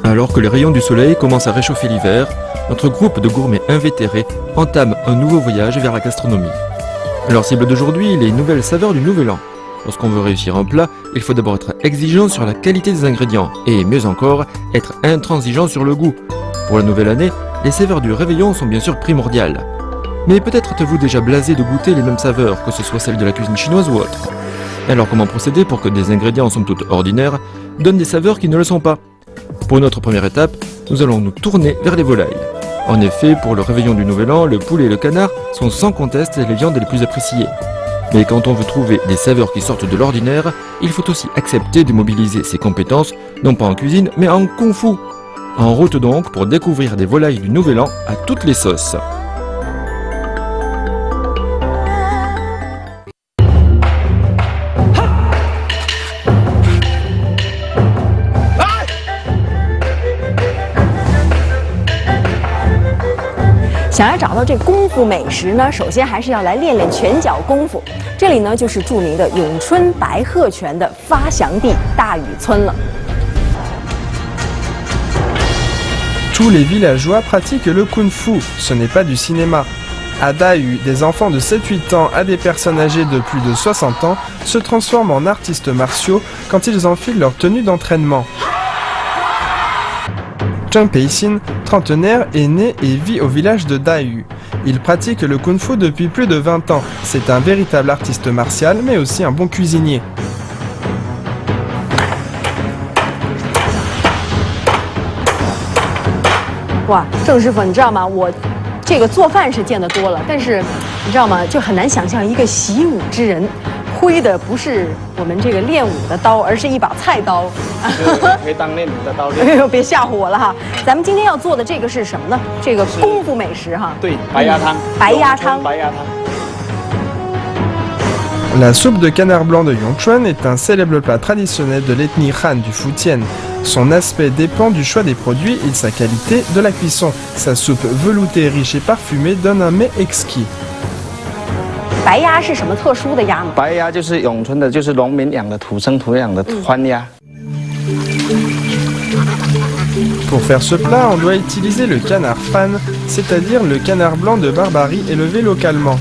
Alors que les rayons du soleil commencent à réchauffer l'hiver, notre groupe de gourmets invétérés entame un nouveau voyage vers la gastronomie. Leur cible d'aujourd'hui, les nouvelles saveurs du Nouvel An. Lorsqu'on veut réussir un plat, il faut d'abord être exigeant sur la qualité des ingrédients et, mieux encore, être intransigeant sur le goût. Pour la nouvelle année, les saveurs du réveillon sont bien sûr primordiales. Mais peut-être êtes-vous déjà blasé de goûter les mêmes saveurs, que ce soit celles de la cuisine chinoise ou autre. Alors comment procéder pour que des ingrédients somme toute ordinaires donnent des saveurs qui ne le sont pas? Pour notre première étape, nous allons nous tourner vers les volailles. En effet, pour le réveillon du Nouvel An, le poulet et le canard sont sans conteste les viandes les plus appréciées. Mais quand on veut trouver des saveurs qui sortent de l'ordinaire, il faut aussi accepter de mobiliser ses compétences, non pas en cuisine, mais en kung-fu. En route donc pour découvrir des volailles du Nouvel An à toutes les sauces.想要找到这功夫美食呢，首先还是要来练练拳脚功夫。这里呢就是著名的咏春白鹤拳的发祥地大禹村了。Tous les villageois pratiquent le kung-fu, ce n'est pas du cinéma. À Dahu, des enfants de 7-8 ans à des personnes âgées de plus de 60 ans se transforment en artistes martiaux quand ils enfilent leur tenue d'entraînement. Zheng Peixin, trentenaire, est né et vit au village de Dahu. Il pratique le kung-fu depuis plus de 20 ans. C'est un véritable artiste martial, mais aussi un bon cuisinier. 哇，郑师傅，你知道吗？我这个做饭是见得多了，但是你知道吗？就很难想象一个习武之人挥的不是我们这个练武的刀，而是一把菜刀。可以当练武的刀练。哎呦，别吓唬我了哈！咱们今天要做的这个是什么呢？这个功夫美食哈。对，白鸭汤。白鸭汤。白鸭汤。 La soupe de canard blanc de Yongchuan est un célèbre plat traditionnel de l'ethnie Han du Fujian. Son aspect dépend du choix des produits et de sa qualité de la cuisson. Sa soupe veloutée, riche et parfumée donne un mets exquis. 白鸭是什么特殊的鸭吗？白鸭就是咏春的，就是农民养的土生土养的欢鸭。Pour faire ce plat, on doit utiliser le canard fan, c'est-à-dire le canard blanc de Barbarie élevé localement.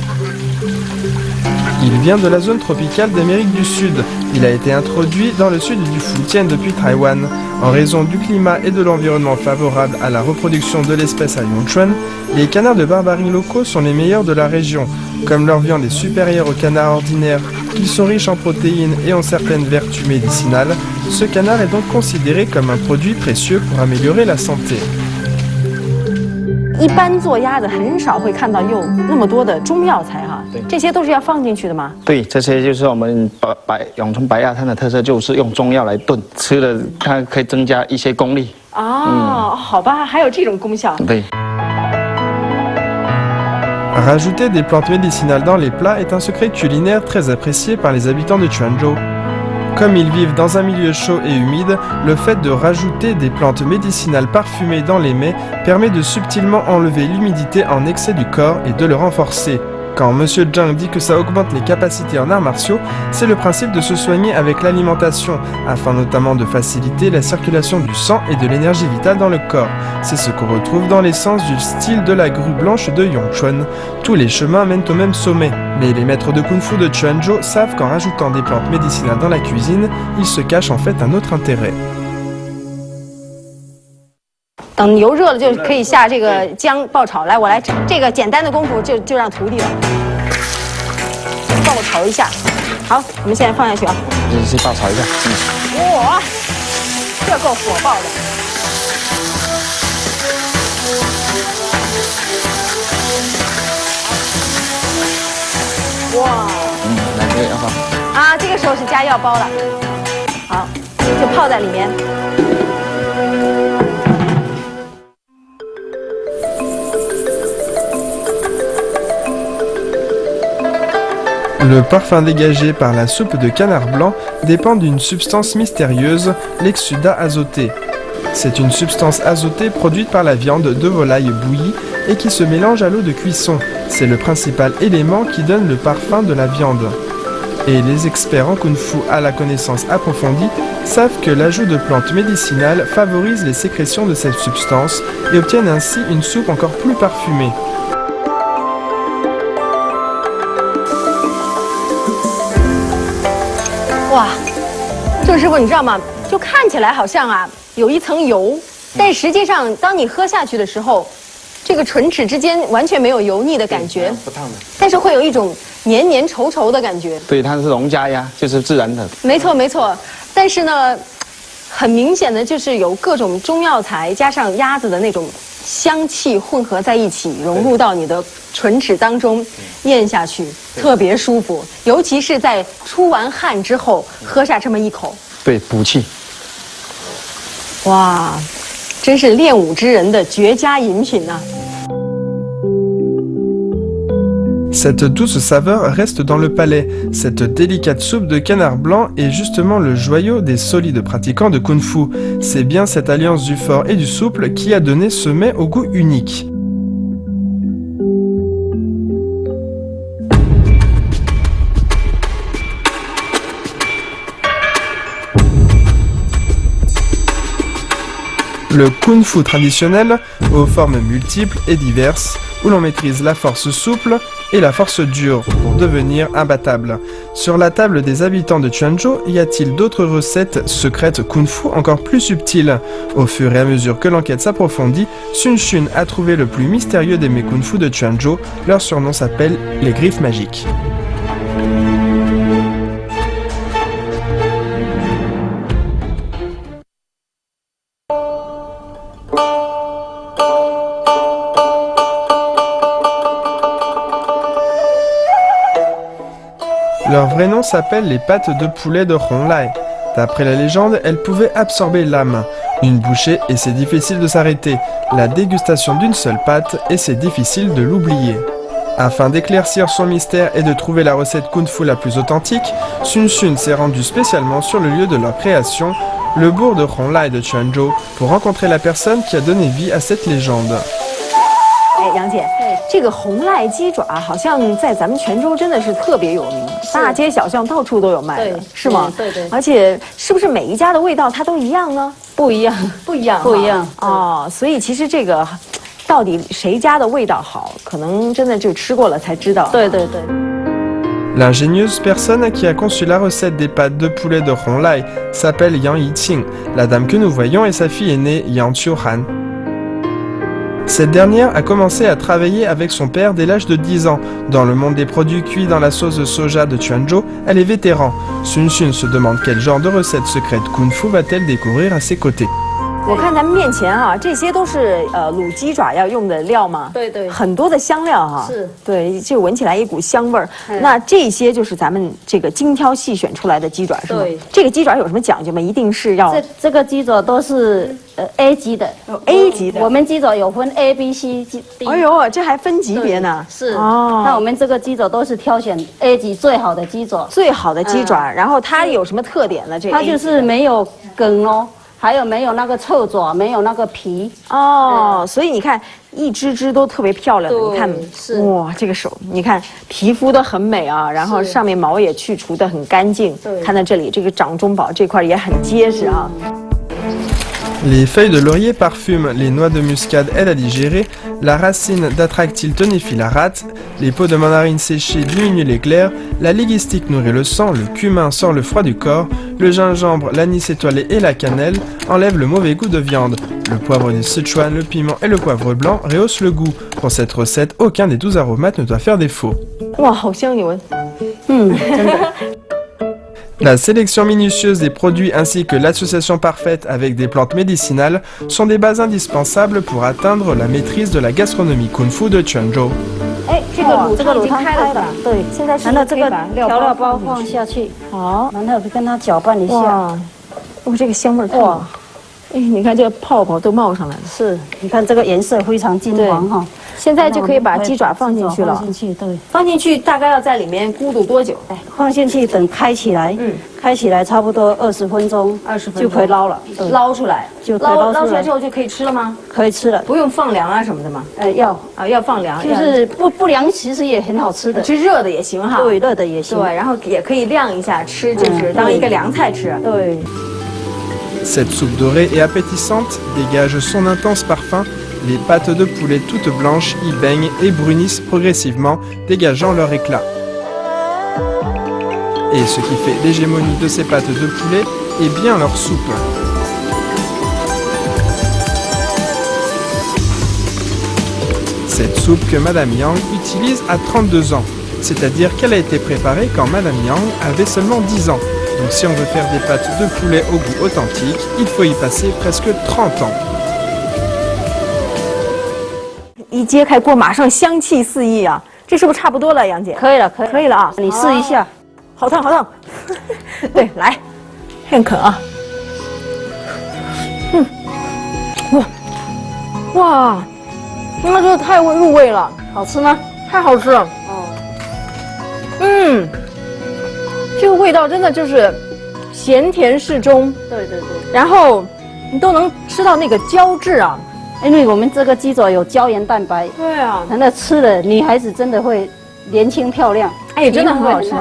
Il vient de la zone tropicale d'Amérique du Sud. Il a été introduit dans le sud du Fujian depuis Taïwan. En raison du climat et de l'environnement favorable à la reproduction de l'espèce à Yongchuan, les canards de Barbarie locaux sont les meilleurs de la région. Comme leur viande est supérieure aux canards ordinaires, qu'ils sont riches en protéines et ont certaines vertus médicinales, ce canard est donc considéré comme un produit précieux pour améliorer la santé. 一般做鸭子很少会看到用那么多的中药材哈，这些都是要放进去的吗？对，这些就是我们咏春白鸭汤的特色，就是用中药来炖，吃了它可以增加一些功力。哦，好吧，还有这种功效。对。 Rajouter des plantes médicinales dans les plats est un secret culinaire très apprécié par les habitants de Quanzhou. Comme ils vivent dans un milieu chaud et humide, le fait de rajouter des plantes médicinales parfumées dans les mets permet de subtilement enlever l'humidité en excès du corps et de le renforcer. Quand Monsieur Zhang dit que ça augmente les capacités en arts martiaux, c'est le principe de se soigner avec l'alimentation, afin notamment de faciliter la circulation du sang et de l'énergie vitale dans le corps. C'est ce qu'on retrouve dans l'essence du style de la grue blanche de Yongchuan. Tous les chemins mènent au même sommet, mais les maîtres de kung-fu de Quanzhou savent qu'en rajoutant des plantes médicinales dans la cuisine, il se cache en fait un autre intérêt. 等油热了就可以下这个姜爆炒。来，我来这个简单的功夫就让徒弟了，爆炒一下。好，我们现在放下去啊。先爆炒一下。哇，这够火爆的。哇。来这个要放。啊，这个时候是加药包了。好，就泡在里面。 Le parfum dégagé par la soupe de canard blanc dépend d'une substance mystérieuse, l'exsudat azoté. C'est une substance azotée produite par la viande de volaille bouillie et qui se mélange à l'eau de cuisson. C'est le principal élément qui donne le parfum de la viande. Et les experts en kung-fu à la connaissance approfondie savent que l'ajout de plantes médicinales favorise les sécrétions de cette substance et obtiennent ainsi une soupe encore plus parfumée. 哇，郑师傅，你知道吗？就看起来好像啊有一层油，但实际上当你喝下去的时候，这个唇齿之间完全没有油腻的感觉，不烫的，但是会有一种黏黏稠稠的感觉。对，它是农家鸭，就是自然的。没错没错，但是呢，很明显的就是有各种中药材加上鸭子的那种香气混合在一起，融入到你的唇齿当中，咽下去特别舒服，尤其是在出完汗之后喝下这么一口，对，补气。哇，真是练武之人的绝佳饮品啊！ Cette douce saveur reste dans le palais. Cette délicate soupe de canard blanc est justement le joyau des solides pratiquants de kung-fu. C'est bien cette alliance du fort et du souple qui a donné ce mets au goût unique. Le kung-fu traditionnel, aux formes multiples et diverses, où l'on maîtrise la force souple et la force dure pour devenir imbattable. Sur la table des habitants de Quanzhou, y a-t-il d'autres recettes secrètes kung-fu encore plus subtiles? Au fur et à mesure que l'enquête s'approfondit, Sun Xun a trouvé le plus mystérieux des mets kung-fu de Quanzhou. Leur surnom s'appelle les griffes magiques. Leur vrai nom s'appelle les pattes de poulet de Honglai. D'après la légende, elles pouvaient absorber l'âme. Une bouchée et c'est difficile de s'arrêter. La dégustation d'une seule pâte et c'est difficile de l'oublier. Afin d'éclaircir son mystère et de trouver la recette kung-fu la plus authentique, Sun Xun s'est rendu spécialement sur le lieu de leur création, le bourg de Honglai de Quanzhou, pour rencontrer la personne qui a donné vie à cette légende. 哎，杨姐，这个红赖鸡爪好像在咱们泉州真的是特别有名，大街小巷到处都有卖的，是吗？对对。而且是不是每一家的味道它都一样呢？不一样，不一样，不一样哦。所以其实这个到底谁家的味道好，可能真的就吃过了才知道。对对对。 L'ingénieuse personne qui a conçu la recette des pâtes de poulet de Honglai s'appelle Yang Yiqing. La dame que nous voyons est sa fille aînée Yang Qiuhan. Cette dernière a commencé à travailler avec son père dès l'âge de 10 ans. Dans le monde des produits cuits dans la sauce de soja de Quanzhou, elle est vétéran. Sun Xun se demande quel genre de recette secrète kung-fu va-t-elle découvrir à ses côtés. 我看咱们面前啊，这些都是卤鸡爪要用的料吗？对对，很多的香料哈。是。对，就闻起来一股香味儿。那这些就是咱们这个精挑细选出来的鸡爪是吗？对。这个鸡爪有什么讲究吗？一定是要这个鸡爪都是A 级的。A 级的。我们鸡爪有分 A、B、C、D。哎呦，这还分级别呢。是。哦。那我们这个鸡爪都是挑选 A 级最好的鸡爪。最好的鸡爪，然后它有什么特点呢？这它就是没有梗哦。 还有没有那个臭爪，没有那个皮哦，所以你看一只只都特别漂亮的，你看哇，这个手你看皮肤都很美啊，然后上面毛也去除的很干净，看到这里这个掌中宝这块也很结实啊。 Les feuilles de laurier parfument, les noix de muscade aident à digérer, la racine d'atractyle tonifie la rate, les peaux de mandarine séchées diminuent les glaires, la ligistique nourrit le sang, le cumin sort le froid du corps, le gingembre, l'anis étoilé et la cannelle enlèvent le mauvais goût de viande. Le poivre du Sichuan, le piment et le poivre blanc rehaussent le goût. Pour cette recette, aucun des 12 aromates ne doit faire défaut. Wow, 好香，你闻。真的。 La sélection minutieuse des produits ainsi que l'association parfaite avec des plantes médicinales sont des bases indispensables pour atteindre la maîtrise de la gastronomie kung-fu de Quanzhou. 哎，这个卤汤开了，对，现在是然后这个调料包放下去，好，然后跟它搅拌一下。哇，这个香味太哎，你看这个泡泡都冒上来了。是，你看这个颜色非常金黄哈。现在就可以把鸡爪放进去了。放进去，对。放进去大概要在里面咕嘟多久？哎，放进去等开起来，开起来差不多20分钟，20分钟就可以捞了。捞出来就可以捞出来之后就可以吃了吗？可以吃了，不用放凉啊什么的吗？要放凉，就是不凉，其实也很好吃的。吃热的也行哈。对，热的也行。对，然后也可以晾一下吃，就是当一个凉菜吃。对。Cette soupe dorée et appétissante dégage son intense parfum. Les pâtes de poulet toutes blanches y baignent et brunissent progressivement, dégageant leur éclat. Et ce qui fait l'hégémonie de ces pâtes de poulet est bien leur soupe. Cette soupe que Madame Yang utilise à 32 ans, c'est-à-dire qu'elle a été préparée quand Madame Yang avait seulement 10 ans. Donc si on veut faire des pâtes de poulet au goût authentique, il faut y passer presque 30 ans. 一揭开锅，马上香气四溢啊！这是不是差不多了，杨姐？可以了，可以了啊！你试一下，好烫，好烫！对，来，现啃啊！哇，那这太入味了，好吃吗？太好吃了！这个味道真的就是咸甜适中，对，然后你都能吃到那个胶质啊。因为我们这个鸡爪有胶原蛋白，对啊，那吃了女孩子真的会年轻漂亮，哎，真的很好吃，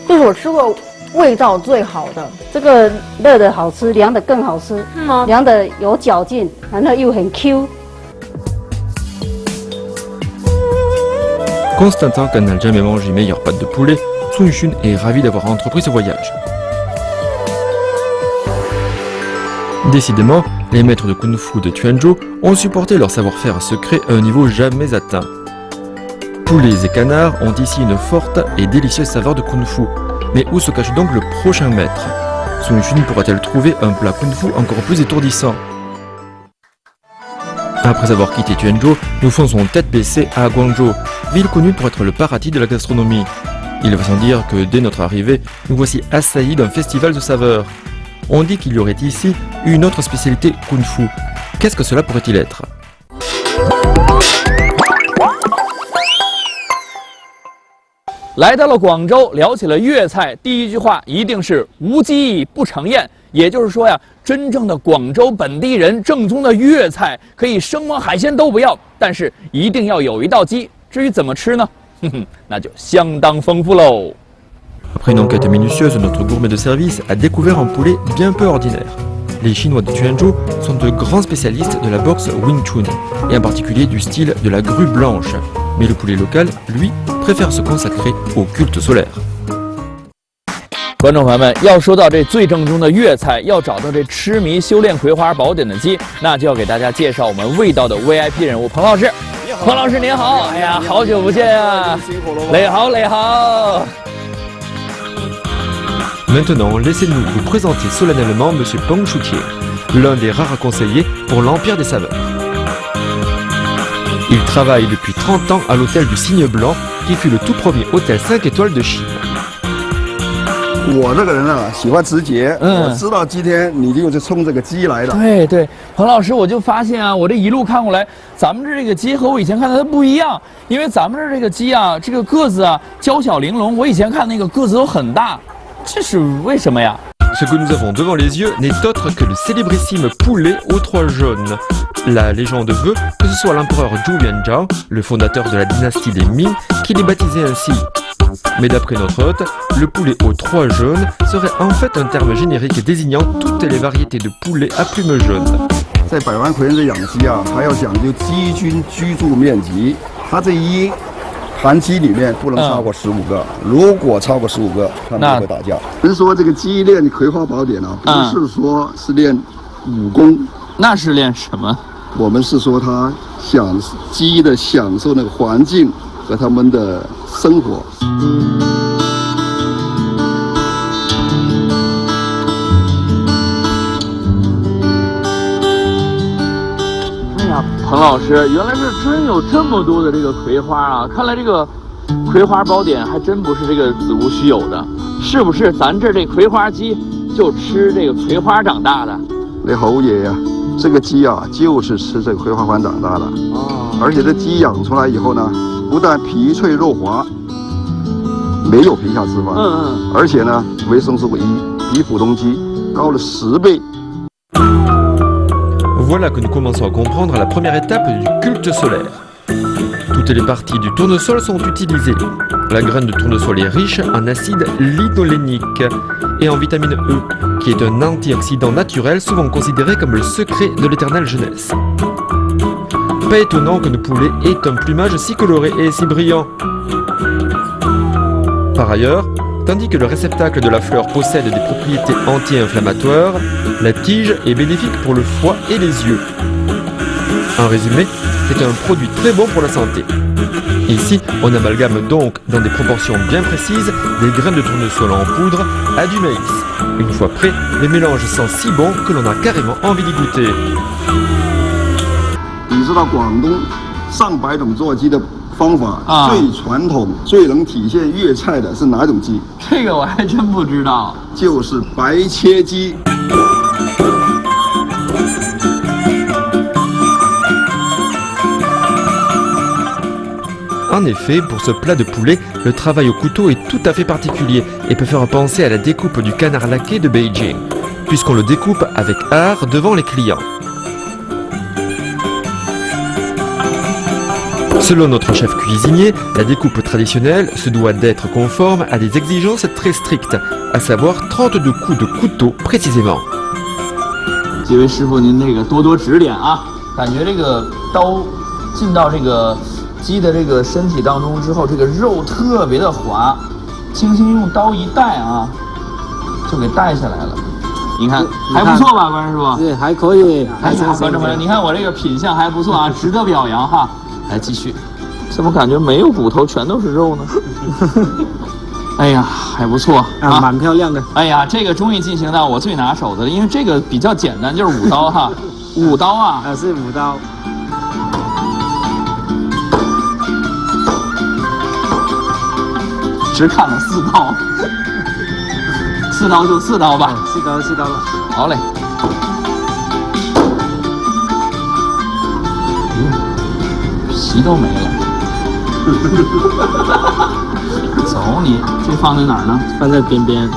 这是我吃过味道最好的。这个热的好吃，凉的更好吃，是吗？凉的有嚼劲，然后又很 Q。Constantin, qui n'a jamais mangé meilleure pâte de poulet, Sun Yixun est ravi d'avoir entrepris ce voyage. Décidément, les maîtres de kung-fu de Quanzhou ont supporté leur savoir-faire secret à un niveau jamais atteint. Poulets et canards ont ici une forte et délicieuse saveur de kung-fu. Mais où se cache donc le prochain maître? Sun Yixun pourra-t-elle trouver un plat kung-fu encore plus étourdissant? Après avoir quitté Quanzhou, nous fonçons tête baissée à Guangzhou, ville connue pour être le paradis de la gastronomie. Il va sans dire que dès notre arrivée, nous voici assaillis d'un festival de saveurs. On dit qu'il y aurait ici une autre spécialité kung-fu. Qu'est-ce que cela pourrait-il être? 来到了广州，聊起了粤菜，第一句话一定是无鸡不成宴。也就是说呀，真正的广州本地人正宗的粤菜，可以生猛海鲜都不要，但是一定要有一道鸡。至于怎么吃呢？那就相当丰富喽。 Après une enquête minutieuse, notre gourmet de service a découvert un poulet bien peu ordinaire. Les Chinois de Quanzhou sont de grands spécialistes de la boxe Wing Chun, et en particulier du style de la grue blanche. Mais le poulet local, lui, préfère se consacrer au culte solaire. 观众朋友们，要说到这最正宗的粤菜，要找到这痴迷修炼葵花宝典的鸡，那就要给大家介绍我们味道的 VIP 人物彭老师。彭老师您好，哎呀，好久不见啊！你好，你好。 Maintenant, laissez-nous vous présenter solennellement M. Peng Choutier, l'un des rares conseillers pour l'Empire des Saveurs. Il travaille depuis 30 ans à l'hôtel du Cygne Blanc, qui fut le tout premier hôtel 5 étoiles de Chine. 我这个人啊，喜欢直接。我知道今天你就是冲这个鸡来的。对对，彭老师，我就发现啊，我这一路看过来，咱们这个鸡和我以前看的它不一样，因为咱们这个鸡啊，这个个子啊娇小玲珑，我以前看那个个子都很大。 这是为什么呀？ Ce que nous avons devant les yeux n'est autre que le célébrissime poulet aux trois jaunes. La légende veut que ce soit l'empereur Zhou Yuanzhang, le fondateur de la dynastie des Ming, qui l'ait baptisé ainsi. Mais d'après notre hôte, le poulet aux trois jaunes serait en fait un terme générique désignant toutes les variétés de poulet à plumes jaunes. 在百万葵人的养鸡啊，还要讲究鸡均居住面积，它这一 盘鸡里面不能超过15个，如果超过15个，他们就会打架。人说这个鸡练葵花宝典啊，不是说是练武功，那是练什么？我们是说他鸡的享受那个环境和他们的生活。彭老师，原来是真有这么多的这个葵花啊！看来这个葵花宝典还真不是这个子无虚有的，是不是？咱这葵花鸡就吃这个葵花长大的？那侯爷呀，这个鸡啊就是吃这个葵花瓣长大的。而且这鸡养出来以后呢，不但皮脆肉滑，没有皮下脂肪，而且呢，维生素 E 比普通鸡高了10倍。Voilà que nous commençons à comprendre la première étape du culte solaire. Toutes les parties du tournesol sont utilisées. La graine de tournesol est riche en acide linolénique et en vitamine E, qui est un antioxydant naturel souvent considéré comme le secret de l'éternelle jeunesse. Pas étonnant que le poulet ait un plumage si coloré et si brillant. Par ailleurs, tandis que le réceptacle de la fleur possède des propriétés anti-inflammatoires, la tige est bénéfique pour le foie et les yeux. En résumé, c'est un produit très bon pour la santé. Ici, on amalgame donc dans des proportions bien précises des graines de tournesol en poudre à du maïs. Une fois prêt, le mélange sent si bon que l'on a carrément envie d'y goûter. 你知道广东上百种做鸡的方法，最传统、最能体现粤菜的是哪种鸡？这个我还真不知道。就是白切鸡。En effet, pour ce plat de poulet, le travail au couteau est tout à fait particulier et peut faire penser à la découpe du canard laqué de Beijing, puisqu'on le découpe avec art devant les clients. Selon notre chef cuisinier, la découpe traditionnelle se doit d'être conforme à des exigences très strictes, à savoir 32 coups de couteau précisément. 几位师傅，您这个多多指点啊！感觉这个刀进到这个鸡的这个身体当中之后，这个肉特别的滑，轻轻用刀一带啊，就给带下来了。你看还不错吧，关师傅？对，还可以。哎呀，观众朋友，你看我这个品相还不错啊，值得表扬哈。来继续，怎么感觉没有骨头，全都是肉呢？哎呀，还不错啊，蛮漂亮的。哎呀，这个终于进行到我最拿手的了，因为这个比较简单，就是5刀哈，5刀啊，是5刀。只砍了4刀，4刀就4刀吧，4刀了。好嘞。皮都没了。走你，这放在哪儿呢？放在边边。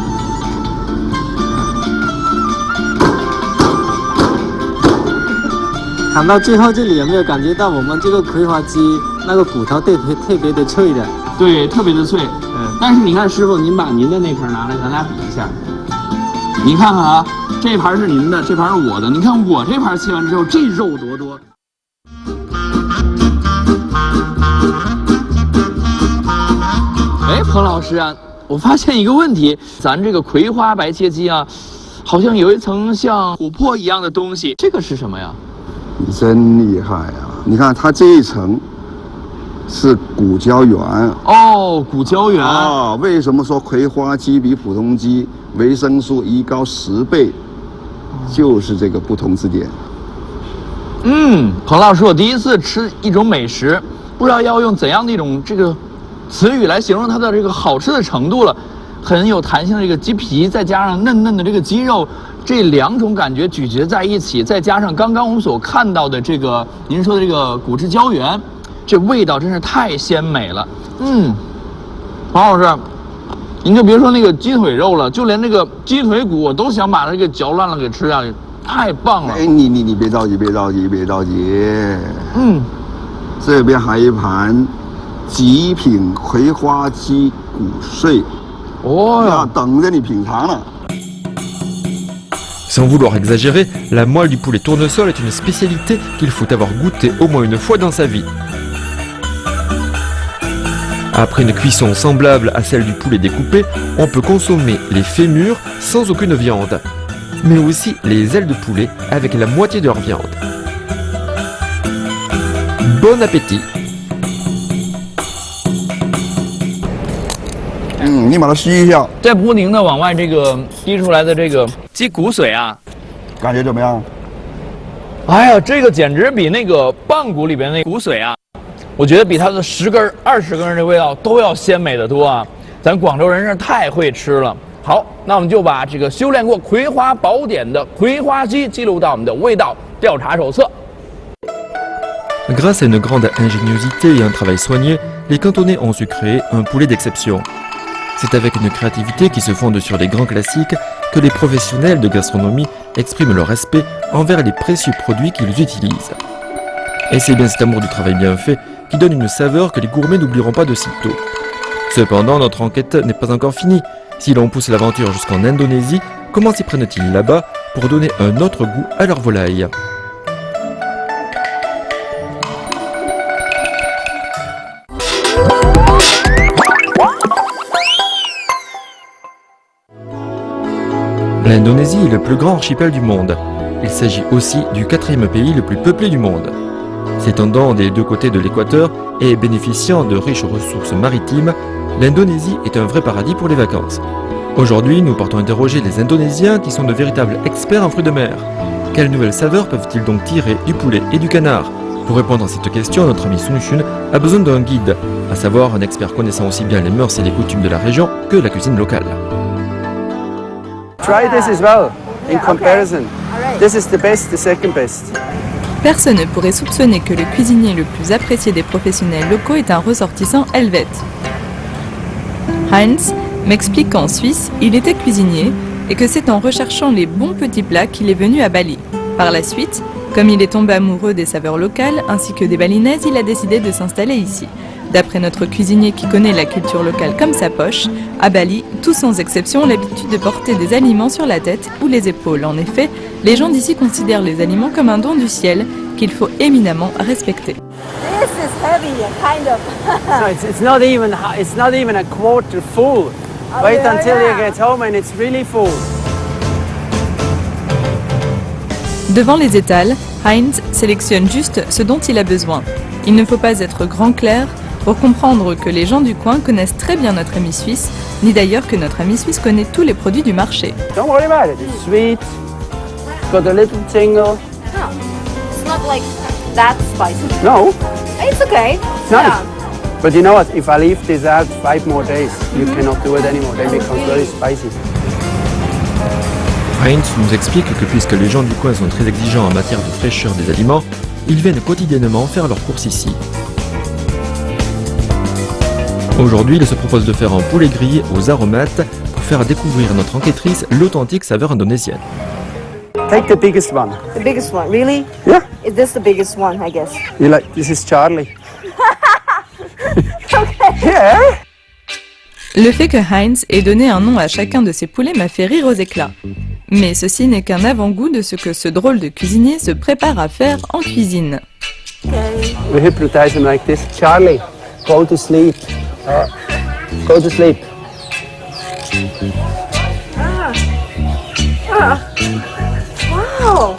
砍到最后这里有没有感觉到我们这个葵花鸡那个骨头特别的脆的？对，特别的脆。但是你看师傅，您把您的那盘拿来，咱俩比一下。你看看啊，这盘是您的，这盘是我的。你看我这盘切完之后，这肉多多。哎，彭老师啊，我发现一个问题，咱这个葵花白切鸡啊，好像有一层像琥珀一样的东西，这个是什么呀？你真厉害啊！你看它这一层是骨胶原哦，骨胶原啊。为什么说葵花鸡比普通鸡维生素 E 高10倍？就是这个不同之点。彭老师，我第一次吃一种美食，不知道要用怎样的一种这个词语来形容它的这个好吃的程度了。很有弹性的这个鸡皮，再加上嫩嫩的这个鸡肉，这2种感觉咀嚼在一起，再加上刚刚我们所看到的这个您说的这个骨质胶原，这味道真是太鲜美了。黄老师，您就别说那个鸡腿肉了，就连那个鸡腿骨我都想把它给嚼烂了给吃下去，太棒了。哎，你别着急，别着急。这边还有一盘极品葵花鸡骨碎。要等着你品尝了。Sans vouloir exagérer, la moelle du poulet tournesol est une spécialité qu'il faut avoir goûté au moins une fois dans sa vie. Après une cuisson semblable à celle du poulet découpé, on peut consommer les fémurs sans aucune viande, mais aussi les ailes de poulet avec la moitié de leur viande. Bon appétit! 你把它吸一下，在不停的往外这个滴出来的这个鸡骨髓啊，感觉怎么样？哎呀，这个简直比那个棒骨里边那骨髓啊，我觉得比它的10根、20根这味道都要鲜美的多啊！咱广州人是太会吃了，好，那我们就把这个修炼过《葵花宝典》的葵花鸡记录到我们的味道调查手册。 Grâce à une grande ingéniosité et un travail soigné, les Cantonais ont su créer un poulet d'exception. C'est avec une créativité qui se fonde sur les grands classiques que les professionnels de gastronomie expriment leur respect envers les précieux produits qu'ils utilisent. Et c'est bien cet amour du travail bien fait qui donne une saveur que les gourmets n'oublieront pas de sitôt. Cependant, notre enquête n'est pas encore finie. Si l'on pousse l'aventure jusqu'en Indonésie, comment s'y prennent-ils là-bas pour donner un autre goût à leur volaille ? L'Indonésie est le plus grand archipel du monde. Il s'agit aussi du 4e pays le plus peuplé du monde. S'étendant des deux côtés de l'équateur et bénéficiant de riches ressources maritimes, l'Indonésie est un vrai paradis pour les vacances. Aujourd'hui, nous partons interroger les Indonésiens qui sont de véritables experts en fruits de mer. Quelles nouvelles saveurs peuvent-ils donc tirer du poulet et du canard? Pour répondre à cette question, notre ami Sun Shun a besoin d'un guide, à savoir un expert connaissant aussi bien les mœurs et les coutumes de la région que la cuisine locale. Try this as well, in comparison. This is the best, the second best. Personne ne pourrait soupçonner que le cuisinier le plus apprécié des professionnels locaux est un ressortissant helvète. Heinz m'explique qu'en Suisse, il était cuisinier et que c'est en recherchant les bons petits plats qu'il est venu à Bali. Par la suite, comme il est tombé amoureux des saveurs locales ainsi que des balinaises, il a décidé de s'installer ici. D'après notre cuisinier qui connaît la culture locale comme sa poche, à Bali, tous sans exception ont l'habitude de porter des aliments sur la tête ou les épaules. En effet, les gens d'ici considèrent les aliments comme un don du ciel qu'il faut éminemment respecter. This is heavy, kind of. No, it's not even a quarter full. Wait until you get home and it's really full. Devant les étals, Heinz sélectionne juste ce dont il a besoin. Il ne faut pas être grand clair pour comprendre que les gens du coin connaissent très bien notre ami suisse, ni d'ailleurs que notre ami suisse connaît tous les produits du marché. Don't worry about it. It's sweet. It's got a little tingle. No, it's not like that spicy. No, It's okay. it's nice. But you know what? If I leave this out 5 more days, you cannot do it anymore. They become very spicy. Heinz nous explique que puisque les gens du coin sont très exigeants en matière de fraîcheur des aliments, ils viennent quotidiennement faire leurs courses ici. Aujourd'hui, il se propose de faire un poulet grillé aux aromates pour faire découvrir à notre enquêtrice l'authentique saveur indonésienne. Take the biggest one. The biggest one, really? Yeah. Is this the biggest one, I guess? You like, this is Charlie. Yeah. Le fait que Heinz ait donné un nom à chacun de ses poulets m'a fait rire aux éclats. Mais ceci n'est qu'un avant-goût de ce que ce drôle de cuisinier se prépare à faire en cuisine. We hypnotize him like this. Charlie, go to sleep. Go to sleep. Wow!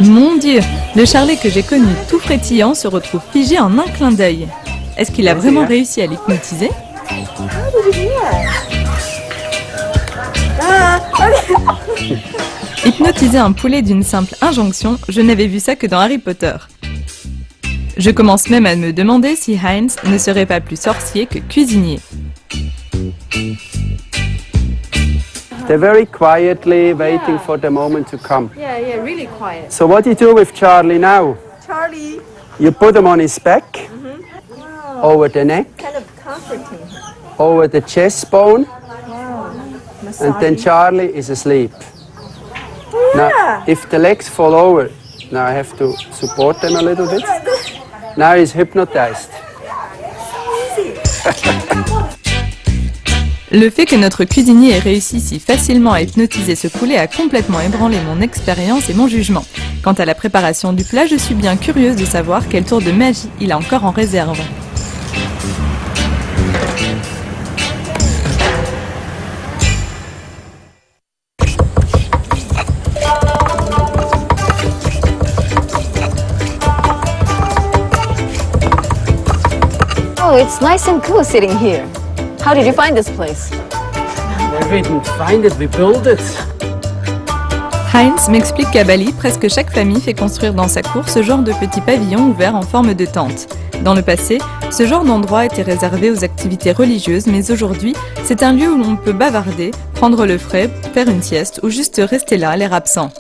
Mon Dieu, le Charlet que j'ai connu tout frétillant se retrouve figé en un clin d'œil. Est-ce qu'il a vraiment réussi à l'hypnotiser? Hypnotiser un poulet d'une simple injonction, je n'avais vu ça que dans Harry Potter. Je commence même à me demander si Heinz ne serait pas plus sorcier que cuisinier. They're very quietly waiting for the moment to come. Yeah, really quiet. So what do you do with Charlie now? Charlie, You put him on his back, over the neck, kind of comforting. over the chest bone, and then Charlie is asleep. Now, if the legs fall over, now I have to support them a little bit. Now he's hypnotized. Le fait que notre cuisinier ait réussi si facilement à hypnotiser ce poulet a complètement ébranlé mon expérience et mon jugement. Quant à la préparation du plat, je suis bien curieuse de savoir quel tour de magie il a encore en réserve. Oh, it's nice and cool sitting here. How did you find this place? We didn't find it, we built it. Heinz m'explique qu'à Bali, presque chaque famille fait construire dans sa cour ce genre de petit pavillon ouvert en forme de tente. Dans le passé, ce genre d'endroit était réservé aux activités religieuses, mais aujourd'hui, c'est un lieu où l'on peut bavarder, prendre le frais, faire une sieste ou juste rester là, l'air absent.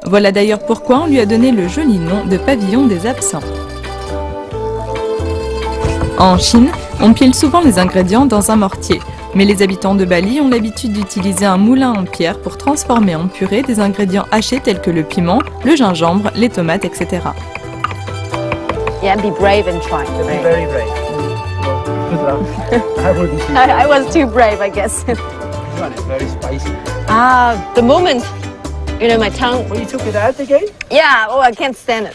Voilà d'ailleurs pourquoi on lui a donné le joli nom de pavillon des absents. En Chine, on pile souvent les ingrédients dans un mortier, mais les habitants de Bali ont l'habitude d'utiliser un moulin en pierre pour transformer en purée des ingrédients hachés tels que le piment, le gingembre, les tomates, etc. Yeah, be brave and try. Be very brave. Good luck. I wouldn't be. I was too brave, I guess. This one is very spicy. The moment, you know, my tongue. Well, you took it out again? Yeah, oh, I can't stand it.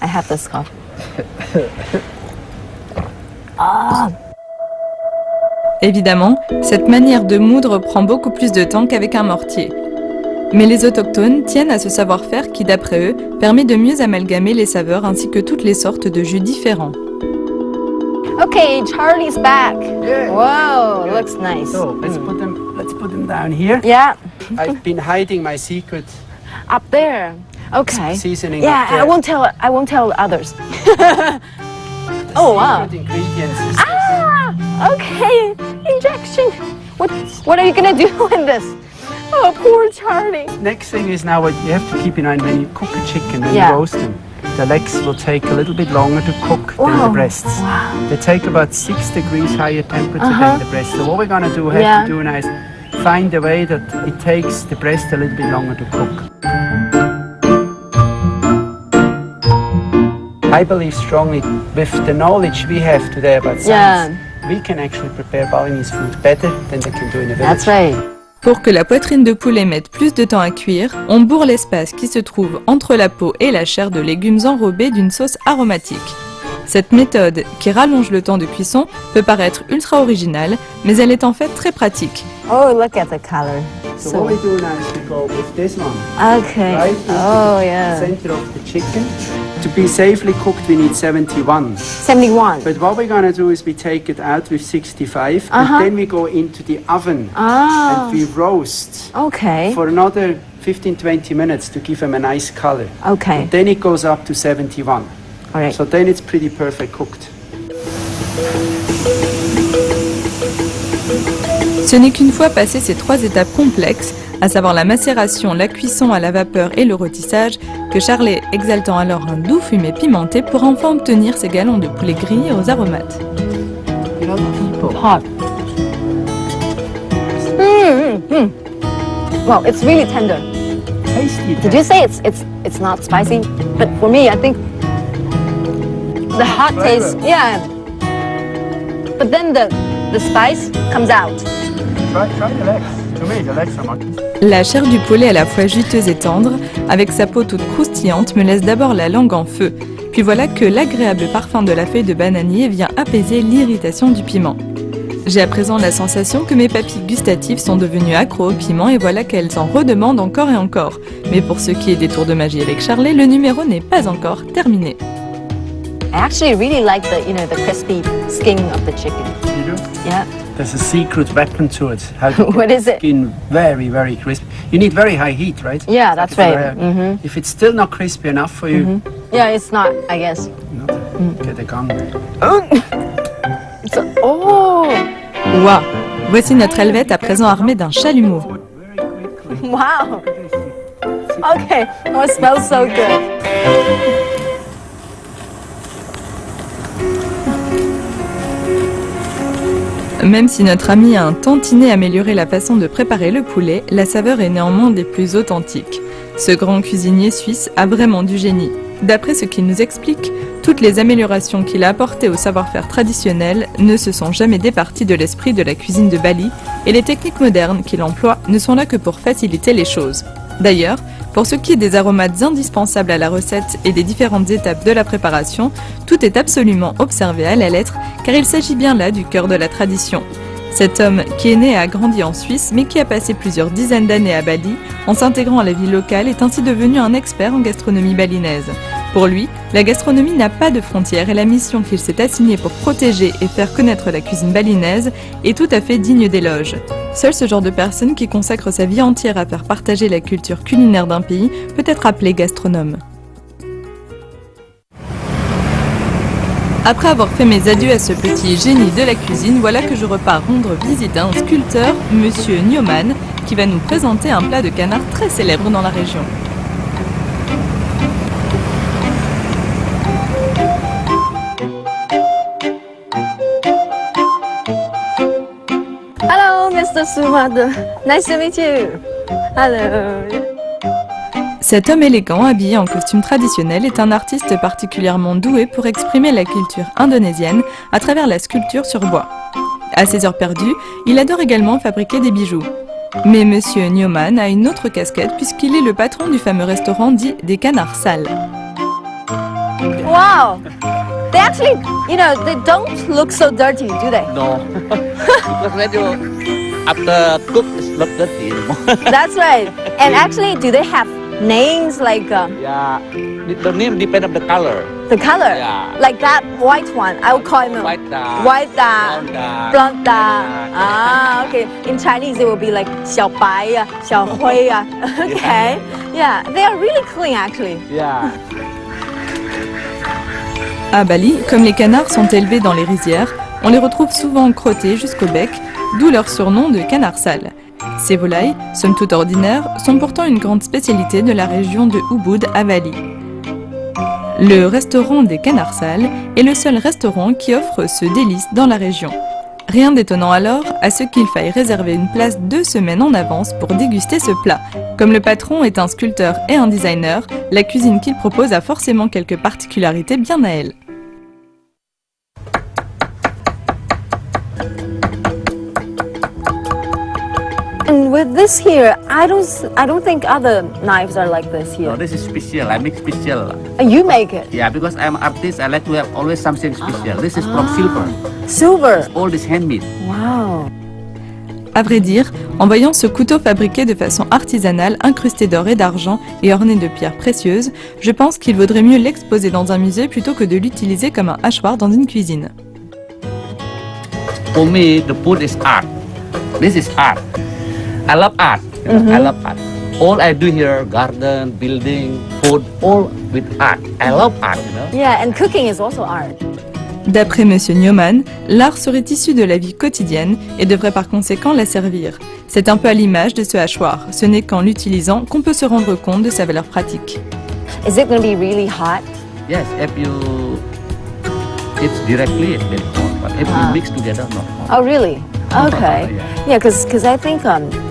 I have this cough. Évidemment, cette manière de moudre prend beaucoup plus de temps qu'avec un mortier. Mais les autochtones tiennent à ce savoir-faire qui, d'après eux, permet de mieux amalgamer les saveurs ainsi que toutes les sortes de jus différents. Okay, Charlie's back. Yeah. Whoa, looks nice. So let's put them down here. Yeah, I've been hiding my secret up there. Okay. seasoning. Yeah, up there. I won't tell others. Oh wow. Secret ingredients is Okay. Injection. What are you gonna do with this? Oh, poor Charlie. Next thing is now what you have to keep in mind when you cook a chicken and Yeah. you roast them. The legs will take a little bit longer to cook than the breasts. Wow. They take about 6 degrees higher temperature than the breast. So what we're gonna do, have to do now is find a way that it takes the breast a little bit longer to cook. I believe strongly with the knowledge we have today about science, we can actually prepare Balinese food better than they can do in a village. That's right. Pour que la poitrine de poulet mette plus de temps à cuire, on bourre l'espace qui se trouve entre la peau et la chair de légumes enrobés d'une sauce aromatique. Cette méthode, qui rallonge le temps de cuisson, peut paraître ultra originale, mais elle est en fait très pratique. Oh, look at the color. So what we do now is we go with this one. Okay. Right into Oh, the yeah. center of the chicken. To be safely cooked, we need 71. 71. But what we're gonna do is we take it out with 65, Uh-huh. and then we go into the oven Ah. and we roast Okay. for another 15-20 minutes to give them a nice color. Okay. Then it goes up to 71. All right. So then it's pretty perfect cooked. Ce n'est qu'une fois passées ces 3 étapes complexes, à savoir la macération, la cuisson à la vapeur et le rôtissage, que Charlet, exaltant alors un doux fumet pimenté, pourra enfin obtenir ses galons de poulet grillés aux aromates. Hot. Well, it's really tender. Tasty. Did you say it's not spicy? But for me, I think the hot taste, yeah. But then the spice comes out. Try the legs. To me, the legs are much. La chair du poulet à la fois juteuse et tendre, avec sa peau toute croustillante, me laisse d'abord la langue en feu. Puis voilà que l'agréable parfum de la feuille de bananier vient apaiser l'irritation du piment. J'ai à présent la sensation que mes papilles gustatives sont devenues accros au piment et voilà qu'elles en redemandent encore et encore. Mais pour ce qui est des tours de magie avec Charlet, le numéro n'est pas encore terminé. I actually really like the crispy skin of the chicken. You do? Yeah. There's a secret weapon to it. How to What is it? skin very, very crispy. You need very high heat, right? Yeah, that's If you're, right. Mm-hmm. If it's still not crispy enough for you, Yeah, it's not, I guess. get a gun. Oh, Waouh! Voici notre helvète à présent armée d'un chalumeau. wow. Okay. Oh, it smells so good. Même si notre ami a un tantinet amélioré la façon de préparer le poulet, la saveur est néanmoins des plus authentiques. Ce grand cuisinier suisse a vraiment du génie. D'après ce qu'il nous explique, toutes les améliorations qu'il a apportées au savoir-faire traditionnel ne se sont jamais départies de l'esprit de la cuisine de Bali, et les techniques modernes qu'il emploie ne sont là que pour faciliter les choses. D'ailleurs, pour ce qui est des aromates indispensables à la recette et des différentes étapes de la préparation, tout est absolument observé à la lettre, car il s'agit bien là du cœur de la tradition. Cet homme, qui est né et a grandi en Suisse, mais qui a passé plusieurs dizaines d'années à Bali, en s'intégrant à la vie locale, est ainsi devenu un expert en gastronomie balinaise. Pour lui, la gastronomie n'a pas de frontières et la mission qu'il s'est assignée pour protéger et faire connaître la cuisine balinaise est tout à fait digne d'éloge. Seul ce genre de personne qui consacre sa vie entière à faire partager la culture culinaire d'un pays peut être appelé gastronome. Après avoir fait mes adieux à ce petit génie de la cuisine, voilà que je repars rendre visite à un sculpteur, Monsieur Newman, qui va nous présenter un plat de canard très célèbre dans la région. Hello, Mr. Sumada. Nice to meet you. Hello. Cet homme élégant, habillé en costume traditionnel, est un artiste particulièrement doué pour exprimer la culture indonésienne à travers la sculpture sur bois. À ses heures perdues, il adore également fabriquer des bijoux. Mais Monsieur Newman a une autre casquette puisqu'il est le patron du fameux restaurant dit des Canards Sales. Wow. They actually, they don't look so dirty, do they? No. Because when you after cook, it's not dirty anymore. That's right. And actually, do they have names like Yeah, the name depends on the color. the color? Yeah. Like that white one, I would call him White duck, white duck, brown duck, blonde duck. black duck. Ah, okay. In Chinese, it will be like 小白呀,小灰呀. Okay. Yeah, they are really clean actually. Yeah. À Bali, comme les canards sont élevés dans les rizières, on les retrouve souvent crottés jusqu'au bec, d'où leur surnom de canards sales. Ces volailles, somme toute ordinaires, sont pourtant une grande spécialité de la région de Ubud à Bali. Le restaurant des Canards Sales est le seul restaurant qui offre ce délice dans la région. Rien d'étonnant alors à ce qu'il faille réserver une place 2 semaines en avance pour déguster ce plat. Comme le patron est un sculpteur et un designer, la cuisine qu'il propose a forcément quelques particularités bien à elle. And with this here, I don't think other knives are like this here. No, this is special. I make special. You make it? Yeah, because I'm an artist, I like to have always something special. This is from silver. Silver? All this handmade. Wow. À vrai dire, en voyant ce couteau fabriqué de façon artisanale, incrusté d'or et d'argent et orné de pierres précieuses, je pense qu'il vaudrait mieux l'exposer dans un musée plutôt que de l'utiliser comme un hachoir dans une cuisine. For me, the food is art. This is art. I love art. I love art. All I do here, garden, building, food, all with art. I love art, Yeah, and cooking is also art. D'après Monsieur Newman, l'art serait issu de la vie quotidienne et devrait par conséquent la servir. C'est un peu à l'image de ce hachoir. Ce n'est qu'en l'utilisant qu'on peut se rendre compte de sa valeur pratique. Is it going to be really hot? Yes, if you eat directly, it's very hot. But if you mix together, not hot. Oh, really? Okay. Yeah. Yeah, because I think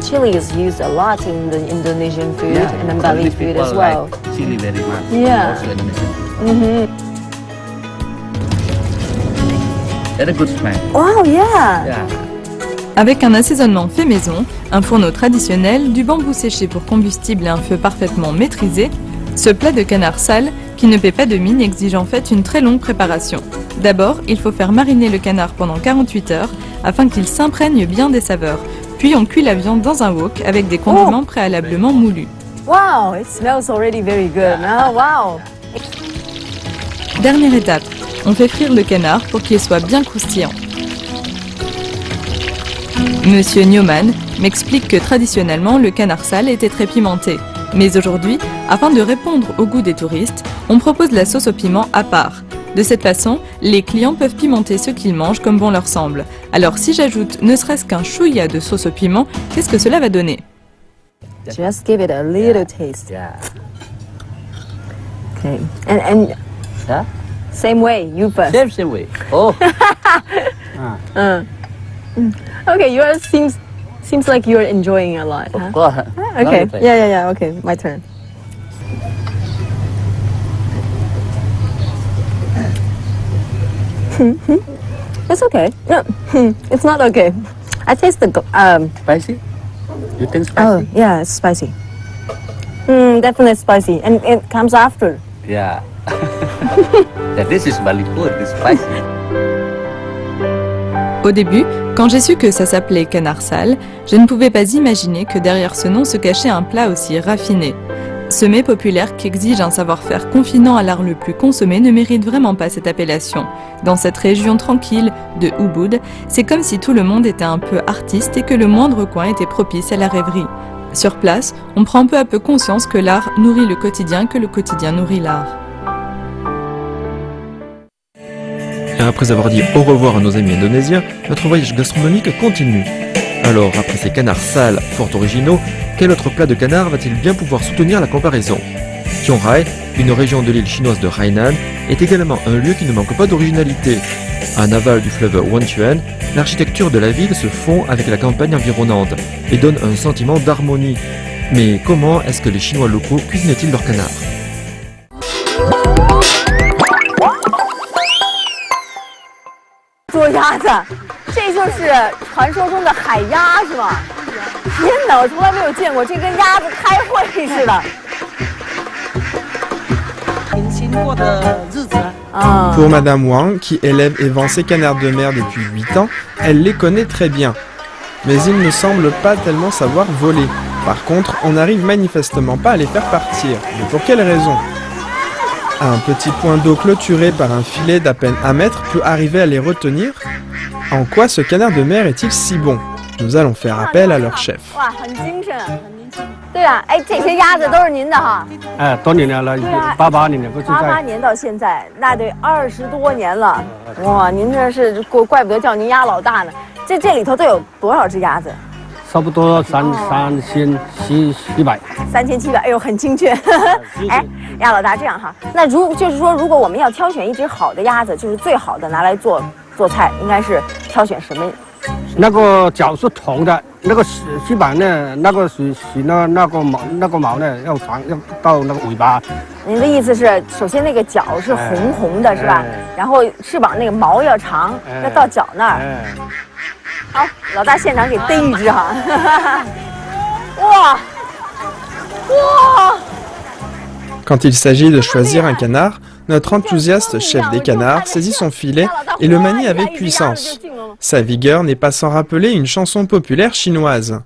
chili is used a lot in the Indonesian food and then Bali food as well. Like chili very much. Yeah. Also Indonesian. Very good smell. Wow, yeah. Yeah. Avec un assaisonnement fait maison, un fourneau traditionnel, du bambou séché pour combustible et un feu parfaitement maîtrisé, ce plat de canard sale, qui ne paie pas de mine, exige en fait une très longue préparation. D'abord, il faut faire mariner le canard pendant 48 heures afin qu'il s'imprègne bien des saveurs. Puis on cuit la viande dans un wok avec des condiments préalablement moulus. Wow, it smells already very good. Oh, wow. Dernière étape, on fait frire le canard pour qu'il soit bien croustillant. Monsieur Newman m'explique que traditionnellement le canard sale était très pimenté. Mais aujourd'hui, afin de répondre au goût des touristes, on propose la sauce au piment à part. De cette façon, les clients peuvent pimenter ce qu'ils mangent comme bon leur semble. Alors si j'ajoute ne serait-ce qu'un chouïa de sauce au piment, qu'est-ce que cela va donner? Just give it a little taste. Yeah. Okay. And Yeah? same way, you first. Same way. Oh. Okay, yours seems like you're enjoying a lot, huh? Of course. Okay. Yeah. Okay, my turn. It's okay. No, it's not okay. I taste the Spicy? You think spicy? Oh, yeah, it's spicy. Definitely spicy, and it comes after. Yeah. Yeah, this is Bali food. It's spicy. Au début, quand j'ai su que ça s'appelait canard sale, je ne pouvais pas imaginer que derrière ce nom se cachait un plat aussi raffiné. Ce mets populaire qui exige un savoir-faire confinant à l'art le plus consommé ne mérite vraiment pas cette appellation. Dans cette région tranquille de Ubud, c'est comme si tout le monde était un peu artiste et que le moindre coin était propice à la rêverie. Sur place, on prend peu à peu conscience que l'art nourrit le quotidien, que le quotidien nourrit l'art. Et après avoir dit au revoir à nos amis indonésiens, notre voyage gastronomique continue. Alors, après ces canards sales, fort originaux, quel autre plat de canard va-t-il bien pouvoir soutenir la comparaison? Qionghai, une région de l'île chinoise de Hainan, est également un lieu qui ne manque pas d'originalité. En aval du fleuve Wenchuan, l'architecture de la ville se fond avec la campagne environnante et donne un sentiment d'harmonie. Mais comment est-ce que les Chinois locaux cuisinent-ils leur canard? 做鸭子，这就是传说中的海鸭是吗？天哪，我从来没有见过，这跟鸭子开会似的。Pour Madame Wang, qui élève et vend ses canards de mer depuis 8 ans, elle les connaît très bien. Mais ils ne semblent pas tellement savoir voler. Par contre, on n'arrive manifestement pas à les faire partir. Mais pour quelle raison? Un petit point d'eau clôturé par un filet d'à peine 1 mètre peut arriver à les retenir? En quoi ce canard de mer est-il si bon? Nous allons faire appel à leur chef. 哇，很精神，很年轻。对啊，哎，这些鸭子都是您的哈？哎，多年了，88年了，不是在88年到现在，那得20多年了。哇，您这是怪不得叫您鸭老大呢。这里头都有多少只鸭子？ 差不多3700。3700，哎呦，很精确。哎，鸭老大，这样哈，那就是说，如果我们要挑选一只好的鸭子，就是最好的拿来做菜，应该是挑选什么？那个脚是铜的，那个翅膀呢，那个是那个毛呢要长，要到那个尾巴。您的意思是，首先那个脚是红红的，是吧？然后翅膀那个毛要长，要到脚那儿。好，老大现场给逮一只哈。哇！ Quand il s'agit de choisir un canard, notre enthousiaste chef des canards saisit son filet et le manie avec puissance. Sa vigueur n'est pas sans rappeler une chanson populaire chinoise.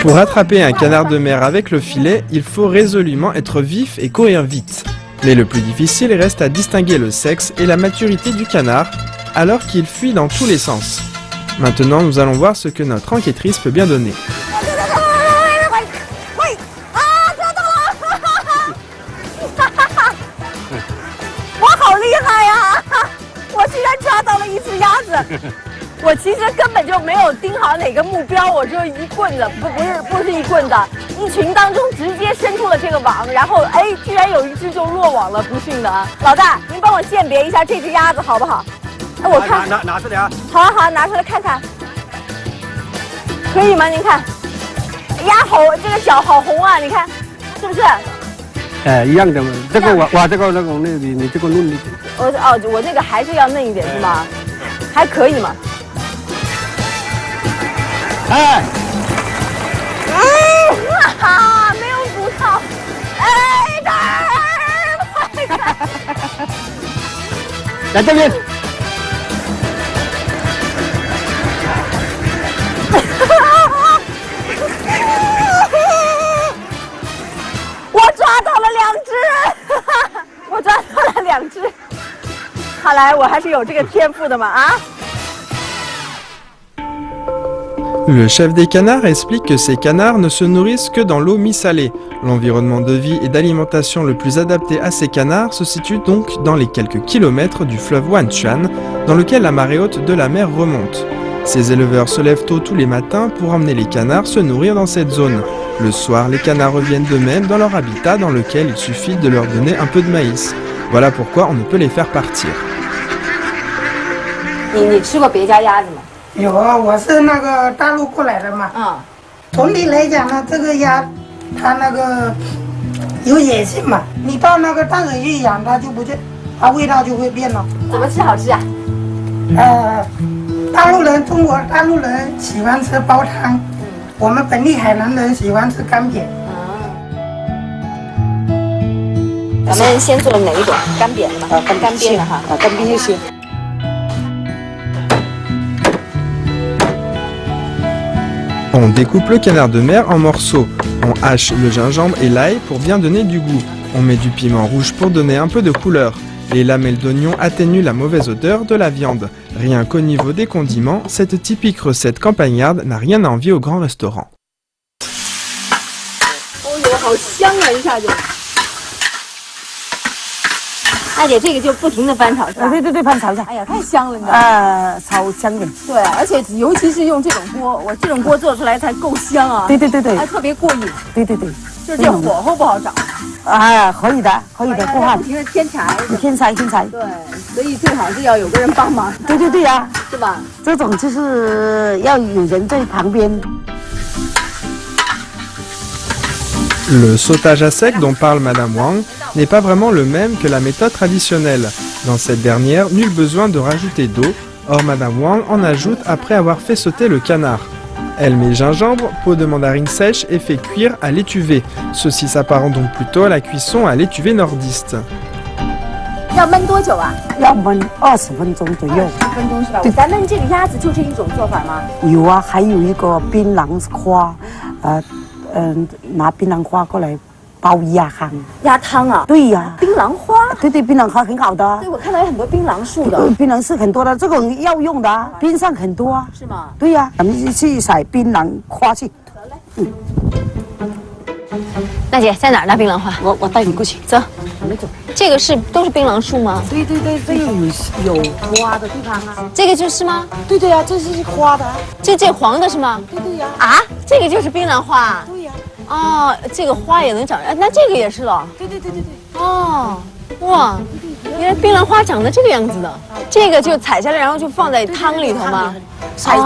Pour attraper un canard de mer avec le filet, il faut résolument être vif et courir vite. Mais le plus difficile reste à distinguer le sexe et la maturité du canard, alors qu'il fuit dans tous les sens. Maintenant, nous allons voir ce que notre enquêtrice peut bien donner. 我好厉害呀！我居然抓到了一只鸭子。我其实根本就没有盯好哪个目标，我就一棍子，不是一棍子，一群当中直接伸出了这个网，然后哎，居然有一只就落网了，不幸的啊！老大，您帮我鉴别一下这只鸭子好不好？哎，我看拿出来啊！好啊好啊，拿出来看看，可以吗？您看，鸭好，这个脚好红啊，你看，是不是？哎，一样的，这个我这个那种你这个嫩一点。我那个还是要嫩一点是吗？还可以吗？ 哎，哈，没有骨头，哎，这儿，快看，来这边，我抓到了2只，我抓到了2只，看来我还是有这个天赋的嘛啊！ Le chef des canards explique que ces canards ne se nourrissent que dans l'eau mi-salée. L'environnement de vie et d'alimentation le plus adapté à ces canards se situe donc dans les quelques kilomètres du fleuve Wenchuan, dans lequel la marée haute de la mer remonte. Ces éleveurs se lèvent tôt tous les matins pour emmener les canards se nourrir dans cette zone. Le soir, les canards reviennent d'eux-mêmes dans leur habitat dans lequel il suffit de leur donner un peu de maïs. Voilà pourquoi on ne peut les faire partir. 你吃过别家鸭子吗？ 有啊，我是那个大陆过来的嘛。总体来讲呢，这个鸭，它那个有野性嘛。你到那个淡水去养它，就不就，它味道就会变了。怎么吃好吃啊？中国大陆人喜欢吃煲汤，我们本地海南人喜欢吃干煸。咱们先做哪一种干煸的嘛？干煸的哈。干煸就行。On découpe le canard de mer en morceaux. On hache le gingembre et l'ail pour bien donner du goût. On met du piment rouge pour donner un peu de couleur. Les lamelles d'oignon atténuent la mauvaise odeur de la viande. Rien qu'au niveau des condiments, cette typique recette campagnarde n'a rien à envier au grand restaurant. 哦呦，好香啊！一下就。大姐，这个就不停的翻炒是吧？对对对，翻炒一下。哎呀，太香了，你知道吗？超香的。对，而且尤其是用这种锅，我这种锅做出来才够香啊。对对对对，还特别过瘾。对对对，就是这火候不好掌握。啊，可以的，可以的，不怕。不停的添柴。添柴，添柴。对，所以最好是要有个人帮忙。对对对呀，是吧？这种就是要有人在旁边。 Le sautage à sec dont parle Madame Wang n'est pas vraiment le même que la méthode traditionnelle. Dans cette dernière, nul besoin de rajouter d'eau, or Madame Wang en ajoute après avoir fait sauter le canard. Elle met gingembre, peau de mandarine sèche et fait cuire à l'étuvée. Ceci s'apparente donc plutôt à la cuisson à l'étuvée nordiste. 要焖多久啊？要焖20分钟左右。20分钟是吧？咱们这个鸭子就这一种做法吗？有啊，还有一个槟榔花，拿槟榔花过来煲鸭汤。鸭汤啊？对呀。槟榔花？对对，槟榔花很好的。对，我看到有很多槟榔树的。槟榔是很多的，这种要用的，边上很多啊。是吗？对呀，咱们去采槟榔花去。大姐在哪儿呢？槟榔花？我带你过去，走。我们走。这个都是槟榔树吗？对对对，这有花的地方啊。这个就是吗？对对呀，这是花的。这黄的是吗？对对呀。啊，这个就是槟榔花。对呀。哦，这个花也能长，那这个也是了。对对对对对。哦，哇，原来槟榔花长得这个样子的。这个就采下来，然后就放在汤里头吗？采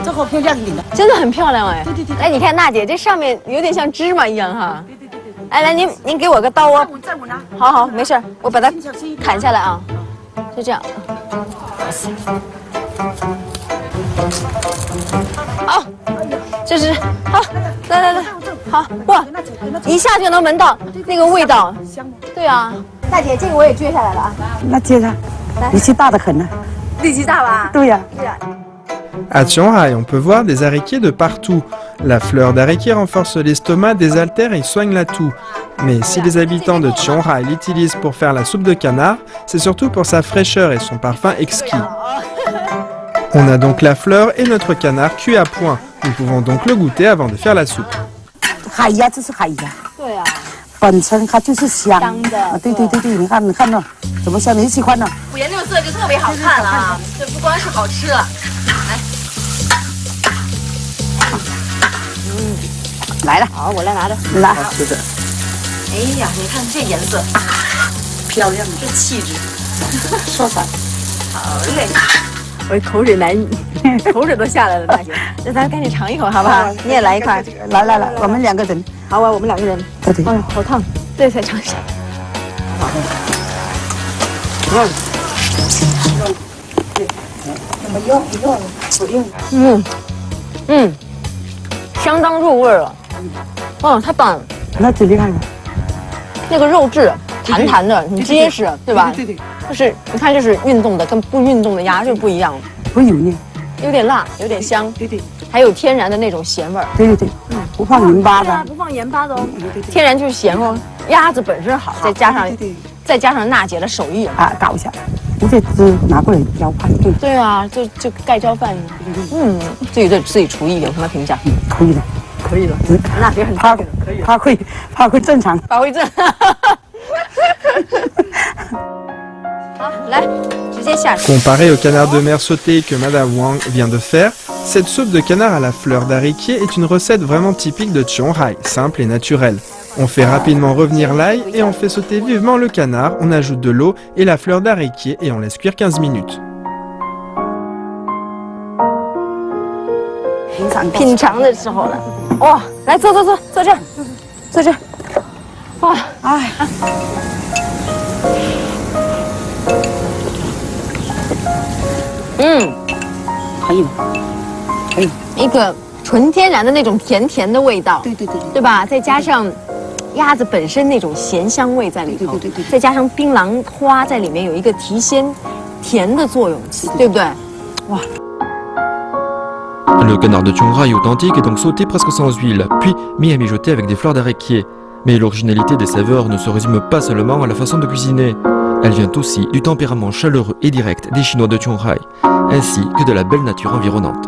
这好漂亮一点的，真的很漂亮哎。对对对。哎，你看娜姐这上面有点像芝麻一样哈。对对对对。哎，来您给我个刀啊。在我拿。好好，没事，我把它砍下来啊。就这样。好，这是好，来，好哇，一下就能闻到那个味道。对啊，大姐，这个我也撅下来了啊。那接着，力气大的很呢。力气大吧？对呀。 À Chiang-Rai, on peut voir des aréquiers de partout. La fleur d'aréquier renforce l'estomac, désaltère et soigne la toux. Mais si les habitants de Chiang-Rai l'utilisent pour faire la soupe de canard, c'est surtout pour sa fraîcheur et son parfum exquis. On a donc la fleur et notre canard cuit à point. Nous pouvons donc le goûter avant de faire la soupe. 海鸭，这是海鸭。对啊。本身它就是香。香的。啊，对对对对，你看呢，怎么香？你喜欢呢？五颜六色就特别好看了啊！这不光是好吃了，来。 来了，好，我来拿着。来，好吃的。哎呀，你看这颜色，漂亮，这气质，说啥？好嘞，我口水难，口水都下来了，大姐。那咱赶紧尝一口好不好？你也来一块。来，我们2个人。好啊，我们2个人。对对。哎，好烫，这才尝一下。相当入味了。哦，太棒了！那仔细看看，那个肉质弹弹的，很结实，对吧？对。就是你看，就是运动的跟不运动的鸭就不一样，不油腻，有点辣，有点香，对，还有天然的那种咸味儿。对，不放盐巴的，不放盐巴的哦，天然就是咸哦。鸭子本身好，再加上娜姐的手艺啊，搞一下。 你这只拿过来浇饭，对啊，就盖浇饭。自己对自己厨艺有什么评价？可以的，可以的。那别很他会正常，发挥正。好，来，直接下手。 Comparé au canard de mer sauté que Madame Wang vient de faire, cette soupe de canard à la fleur d'aréquier est une recette vraiment typique de Chiang-Rai, simple et naturelle. On fait rapidement revenir l'ail et on fait sauter vivement le canard, on ajoute de l'eau et la fleur d'aréquier et on laisse cuire 15 minutes. 品尝的时候了，哇，来坐这儿，坐这儿，哇，哎，可以，一个纯天然的那种甜甜的味道，对吧？再加上鸭子本身那种咸香味在里头，对，再加上槟榔花在里面有一个提鲜甜的作用，对不对？哇！ Le canard de Chiang Rai authentique est donc sauté presque sans huile, puis mis à mijoter avec des fleurs d'arequier. Mais l'originalité des saveurs ne se résume pas seulement à la façon de cuisiner. Elle vient aussi du tempérament chaleureux et direct des Chinois de Chiang Rai, ainsi que de la belle nature environnante.